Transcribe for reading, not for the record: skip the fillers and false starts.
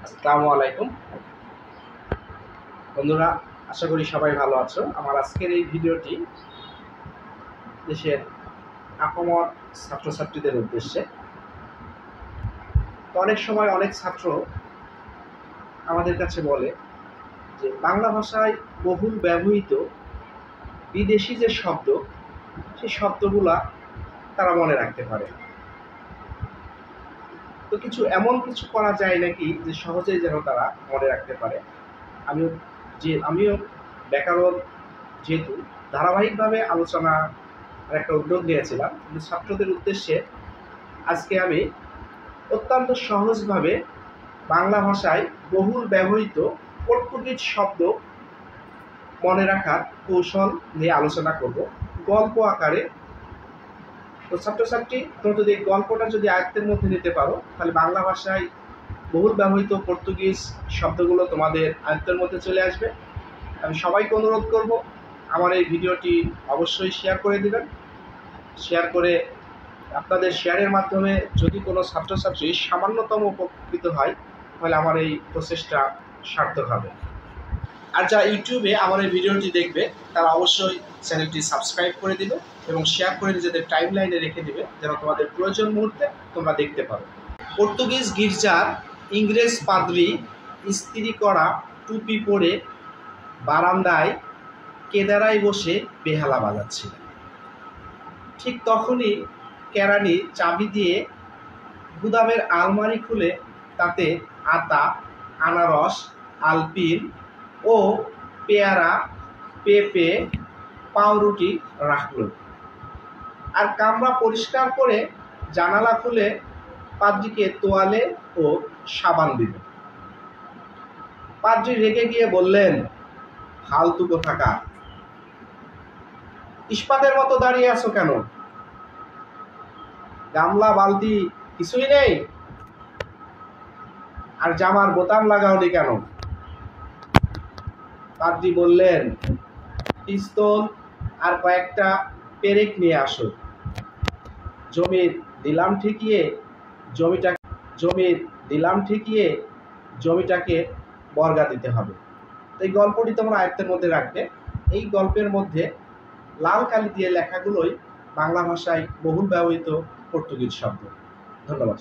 আসসালামু আলাইকুম বন্ধুরা, আশা করি সবাই ভালো আছো। আমার আজকের এই ভিডিওটি দেশের আপামর ছাত্রছাত্রীদের উদ্দেশ্যে। তো অনেক সময় অনেক ছাত্র আমাদের কাছে বলে যে বাংলা ভাষায় বহুল ব্যবহৃত বিদেশি যে শব্দ, সেই শব্দগুলা তারা মনে রাখতে পারে। তো এমন কিছু করা যায় নাকি যে সহজেই যেন তারা মনে রাখতে পারে। আমিও ব্যাকরণ যেহেতু ধারাবাহিকভাবে আলোচনা একটা উদ্যোগ নিয়েছিলাম, কিন্তু ছাত্রদের উদ্দেশ্যে আজকে আমি অত্যন্ত সহজভাবে বাংলা ভাষায় বহুল ব্যবহৃত পর্তুগিজ শব্দ মনে রাখার কৌশল নিয়ে আলোচনা করব গল্প আকারে। তো ছাত্রছাত্রী তোমরা যদি এই গল্পটা যদি আয়ত্তের মধ্যে নিতে পারো, তাহলে বাংলা ভাষায় বহুল ব্যবহৃত পর্তুগিজ শব্দগুলো তোমাদের আয়ত্তের মধ্যে চলে আসবে। আমি সবাইকে অনুরোধ করব, আমার এই ভিডিওটি অবশ্যই শেয়ার করে দিবেন। শেয়ার করে আপনাদের শেয়ারের মাধ্যমে যদি কোনো ছাত্রছাত্রী সামান্যতম উপকৃত হয়, তাহলে আমার এই প্রচেষ্টা সার্থক হবে। আর যারা ইউটিউবে আমার এই ভিডিওটি দেখবে, তারা অবশ্যই চ্যানেলটি সাবস্ক্রাইব করে দিবে এবং শেয়ার করে নিজেদের টাইম লাইনে রেখে দিবে, যেন তোমাদের প্রয়োজন মুহূর্তে তোমরা দেখতে পারো। পর্তুগিজ গির্জার ইংরেজ পাদ্রী ইস্ত্রি করা টুপি পরে বারান্দায় কেদারায় বসে বেহালা বাজাচ্ছিলেন। ঠিক তখনই কেরানি চাবি দিয়ে গুদামের আলমারি খুলে তাতে আতা, আনারস, আলপিন ও পেয়ারা, পেঁপে, পাউরুটি রাখল। আর কামরা পরিষ্কার করে জানালা খুলে পাদ্রীকে তোয়ালে ও সাবান দিল। পাদ্রী রেগে গিয়ে বললেন, ফালতু কোথাকার, ইস্পাতের মতো দাঁড়িয়ে আছো কেন? গামলা বালতি কিছুই নেই? আর জামার বোতাম লাগাওনি কেন? পাদ্রী বললেন, পিস্তল আর কয়েকটা পেরেক নিয়ে আসো। জমির দিলাম ঠেকিয়ে জমিটাকে বর্গা দিতে হবে। এই গল্পটি তোমরা আয়ত্তের মধ্যে রাখবে। এই গল্পের মধ্যে লাল কালি দিয়ে লেখাগুলোই বাংলা ভাষায় বহুল ব্যবহৃত পর্তুগিজ শব্দ। ধন্যবাদ।